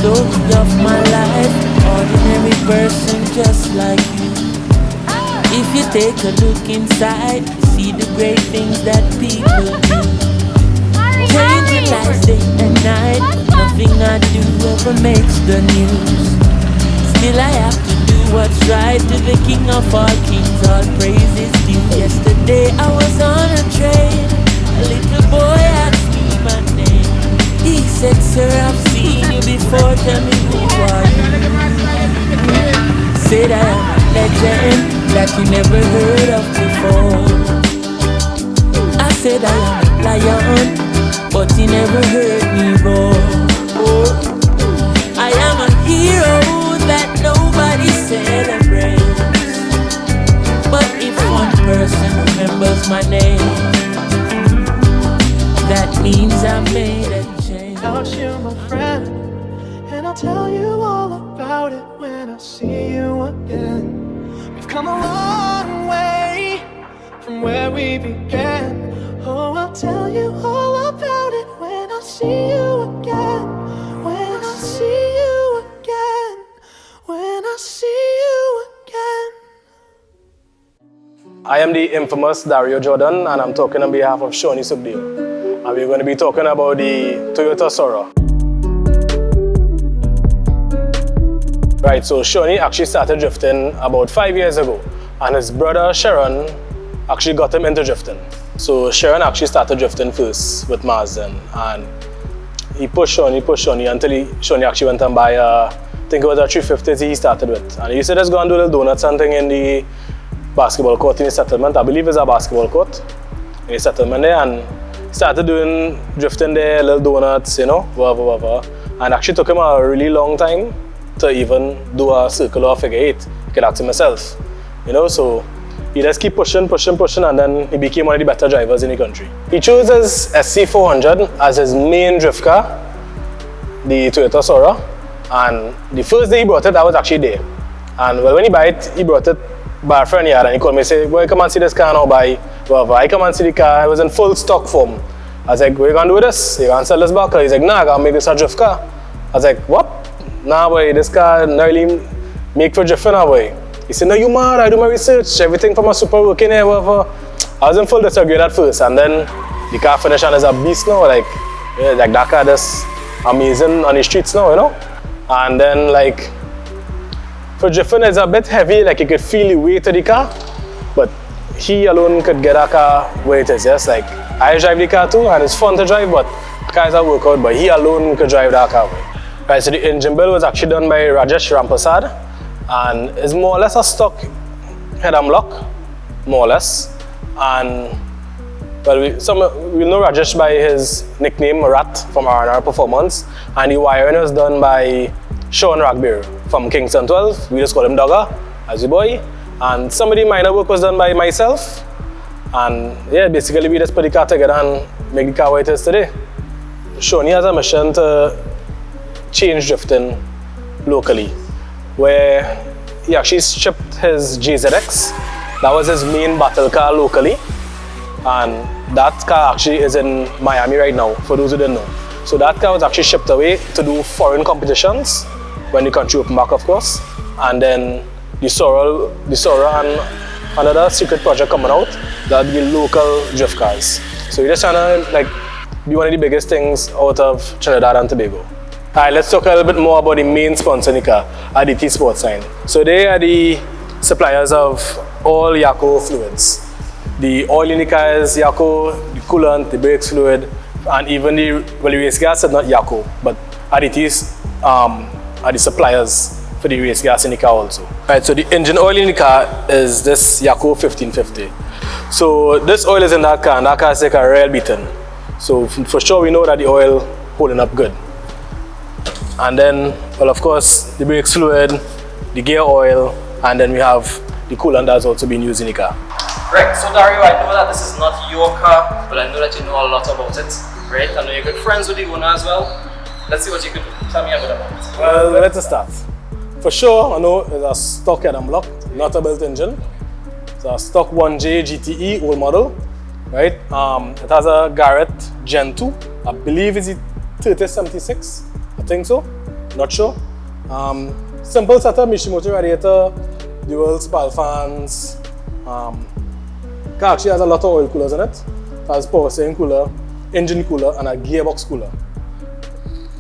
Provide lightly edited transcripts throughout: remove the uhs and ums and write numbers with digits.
story of my life, ordinary person just like you. If you take a look inside, you see the great things that people do. Changing lives day and night, nothing I do ever makes the news. Still I have to do what's right, to the King of all kings all praises due. Yesterday I was on a train, a little boy asked me my name. He said, sir, I've seen you before, tell me who are you? Said I am a legend that you never heard of before. I said I am a lion, but you never heard me roar. I am a hero that nobody celebrates, but if one person remembers my name, that means I made a change. Out you, my friend, and I'll tell you all about it when I see you again. We've come a long way from where we began. Oh, I'll tell you all about it when I see you again. When I see you again. When I see you again. I am the infamous Dario Jordan, and I'm talking on behalf of Shauny Lexus. And we're going to be talking about the Toyota Sora. Right, so Shauny actually started drifting about 5 years ago, and his brother Sharon actually got him into drifting. So Sharon actually started drifting first with Mazda, and he pushed Shauny until Shauny actually went and buy I think it was a 350 he started with. And he used to just go and do little donuts and thing in the basketball court in the settlement. I believe it's a basketball court in the settlement there, and started doing drifting there, little donuts, you know, whatever. And actually took him a really long time to even do a circle or figure eight. I could ask him myself, you know, so he just keep pushing, and then he became one of the better drivers in the country. He chose his SC400 as his main drift car, the Toyota Sora, and the first day he brought it, I was actually there. And well, when he bought it, he brought it by a friend he had, and he called me and said, boy, come and see this car now, buy whatever. I come and see the car, it was in full stock form. I was like, what are you gonna do with this? You gonna sell this back? He's like, nah, I gotta make this a drift car. I was like, what? Nah, boy, this car not really make for drifting, nah, boy. He said, no, you mad, I do my research, everything from a super working here, whatever. I was in full disagreement at first, and then the car finished and is a beast now, like that car is amazing on the streets now, you know? And then like, for drifting it's a bit heavy, like you could feel the weight of the car, but he alone could get a car where it is, yes? Like, I drive the car too, and it's fun to drive, but the car is a workout, but he alone could drive that car. Right, so the engine build was actually done by Rajesh Persad, and it's more or less a stock head and block, more or less. And well, we know Rajesh by his nickname Rat from Art Performance, and the wiring was done by Sean Ragbeer from Kingston 12. We just call him Dogger as the boy. And some of the minor work was done by myself. And yeah, basically we just put the car together and make the car what it is today. Shauny has a mission to change drifting locally, where he actually shipped his JZX. That was his main battle car locally, and that car actually is in Miami right now, for those who didn't know. So that car was actually shipped away to do foreign competitions when the country opened back, of course. And then the Sora and another secret project coming out, that'll be local drift cars. So we're just trying to like be one of the biggest things out of Trinidad and Tobago. Alright, let's talk a little bit more about the main sponsor in the car, Itz Sports Line. So they are the suppliers of all YACCO fluids. The oil in the car is YACCO, the coolant, the brakes fluid, and even the race gas is not YACCO, but Itz are the suppliers for the race gas in the car also. Right, so the engine oil in the car is this YACCO 1550. So this oil is in that car, and that car is like a real beaten. So for sure we know that the oil holding up good. And then, well, of course, the brakes fluid, the gear oil, and then we have the coolant that's also being used in the car. Right, so Dario, I know that this is not your car, but I know that you know a lot about it, right? I know you're good friends with the owner as well. Let's see what you can do. Tell me a bit about it. Well, let's start. For sure, I know it's a stock head and block, not a built engine. It's a stock 1J GTE old model, right? It has a Garrett Gen 2. I believe it's the 3076, I think so. Not sure. Simple setup, Mishimoto radiator, dual spal fans. Car actually has a lot of oil coolers in it. It has power steering cooler, engine cooler, and a gearbox cooler.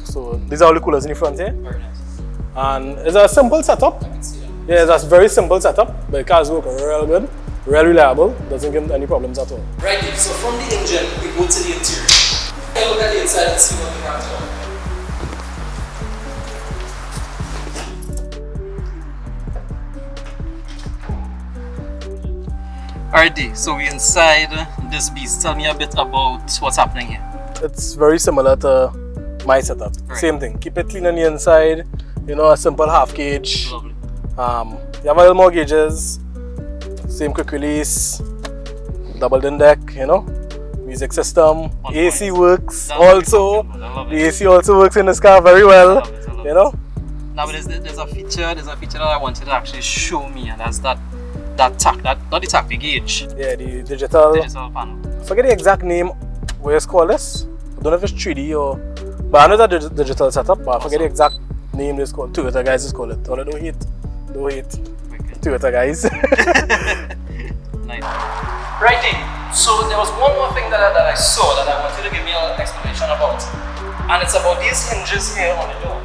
So these are all the coolers in the front here. Very nice. And it's a simple setup. I can see that. Yeah, it's a very simple setup, but the cars work real good, real reliable, doesn't give any problems at all. Right, so from the engine, we go to the interior. Take a look at the inside and see what we have to offer. Alright, D, so we're inside this beast. Tell me a bit about what's happening here. It's very similar to my setup. Right. Same thing. Keep it clean on the inside. You know, a simple half gauge. Lovely. You have a little more gauges. Same quick release. Double din deck. You know, music system. On AC point. works That's also. very I love it. The AC also works in this car very well. I love it, I love You know. Now, but there's a feature that I wanted to actually show me, and that's not the tach, the gauge. Yeah, the digital. Digital panel. I forget the exact name. What it's called this. I don't know if it's 3D or. But I know that digital setup. But I forget the exact name it's called. Toyota guys just call it. Although don't hate Toyota guys. Nice. Righty. So there was one more thing that I saw that I wanted to give me an explanation about, and it's about these hinges here on the door.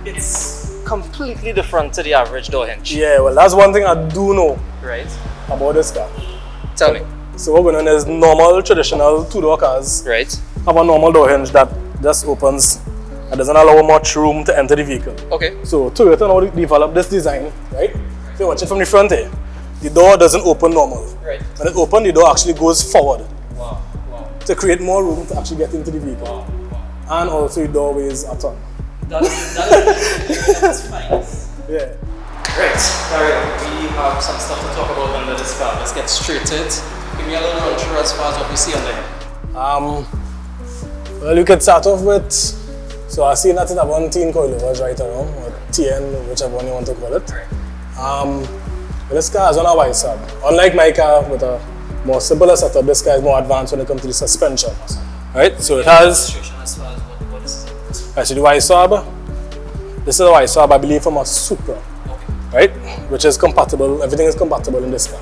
It's completely different to the average door hinge. Yeah, well, that's one thing I do know Right. about this car. Tell me. So what going on is normal, traditional two-door cars Right. have a normal door hinge that just opens and doesn't allow much room to enter the vehicle. Okay. So Toyota now developed this design, right? If you watch it from the front here, the door doesn't open normal. Right. When it opens, the door actually goes forward Wow. Wow. to create more room to actually get into the vehicle. Wow. And also the door weighs a ton. That's fine. Yeah. Right, Dario, we have some stuff to talk about under this car. Let's get straight to it. Give me a little run through as far as what we see under here. Well, you could start off with, so I see that it have 1 teen coilovers right around, or TN, whichever one you want to call it. This car is on a Y-sub. Unlike my car with a more simpler setup, this car is more advanced when it comes to the suspension. Right, so it has, As far as what this is. right, so the Y-sub, this is a Y-sub I believe from a Supra, right, which is compatible, everything is compatible in this car,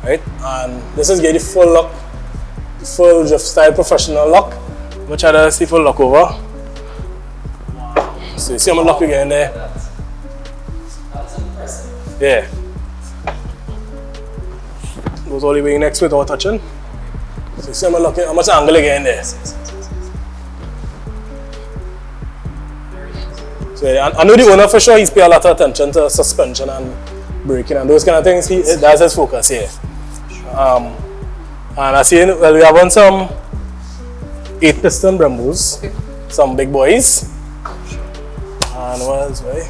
right, and this is the full lock, the full drift style professional lock. I'm going to try to see full lock over. Wow. So you see how much lock we get in there? That's impressive. Yeah. Goes all the way next without touching. So you see how much angle you get in there? So yeah, I know the owner for sure, he's paid a lot of attention to suspension and braking and those kind of things. That's his focus here. And I see, well, we have on some 8-piston Brembos, some big boys. And what else, right?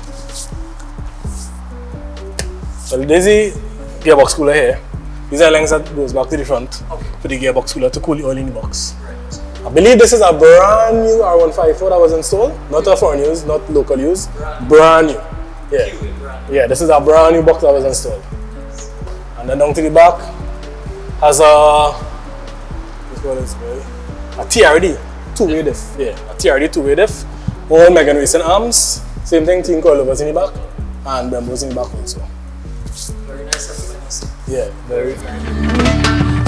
Well, there's the gearbox cooler here. These are lengths that goes back to the front for the gearbox cooler to cool the oil in the box. I believe this is a brand new R154 that was installed, not a foreign use, not local use, brand new. Yeah, yeah, this is a brand new box that was installed. And then down to the back has a TRD two-way diff. Yeah, a TRD two-way diff. All Megan Racing arms, same thing, team coilovers in the back, and Brembos in the back also. Very nice. Yeah, very.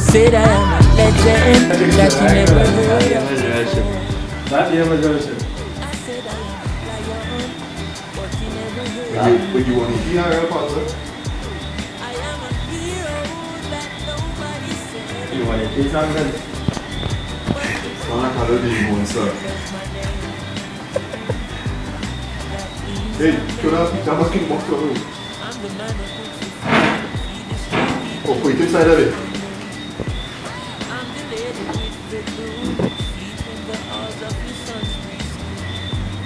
Said I am a legend that you never heard of. Not the emergency. I said I am a lion, but you never heard of. When you want to hear your concert, I am a hero that nobody said. you want to hear something? I'm not going to be one, sir. Hey, should I be talking about the room? I'm the man who Oh, wait inside of it. I'm the lady with the blue, sleep in the halls of the sun's breeze.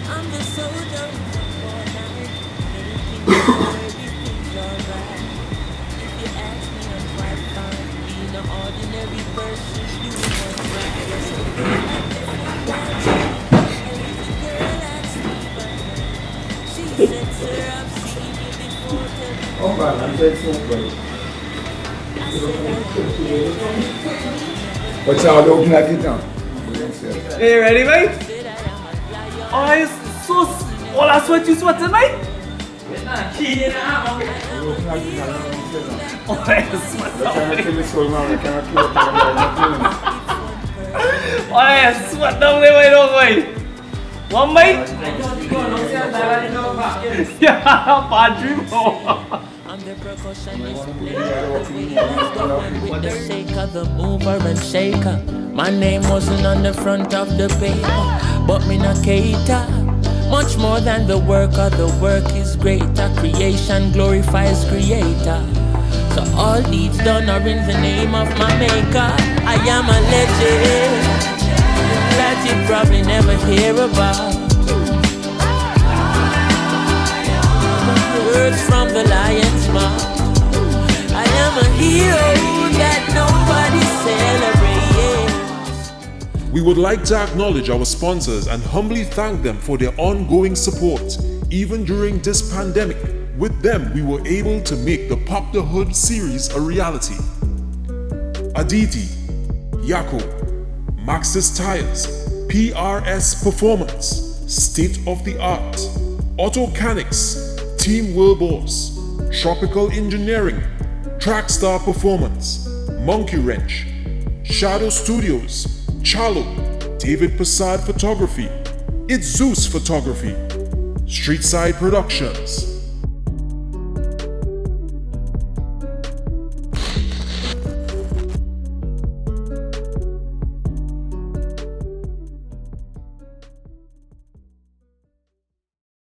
I'm the soldier in the fortnight, making sure everything's alright. If you ask me, I'm quite fine, being an ordinary person, doing what's right. Yesterday, I definitely danced. A little girl asked me by name. She said, sir, I've seen you before, tell me. Oh, man, I'm saying so great. What's our dog like it now? Hey, ready, mate? Oh, All I sweat you sweat tonight? Oh, I sweat down there, why don't we? One bite? Yeah, bad dream. The percussionist with the shaker, the mover and shaker. My name wasn't on the front of the paper, but me not cater. Much more than the work is greater. Creation glorifies creator. So all deeds done are in the name of my maker. I am a legend that you probably never hear about. Words from the lion's mouth. I am a hero that nobody celebrates. We would like to acknowledge our sponsors and humbly thank them for their ongoing support. Even during this pandemic, with them we were able to make the Pop the Hood series a reality. Aditi, YACCO, Maxxis Tires, PRS Performance, State of the Art, Autocanics, Team Wilburs, Tropical Engineering, Trakstar Performance, Monkey Wrench, Shadow Studios, Chalo, David Persad Photography, Itz Zeus Photography, Streetside Productions,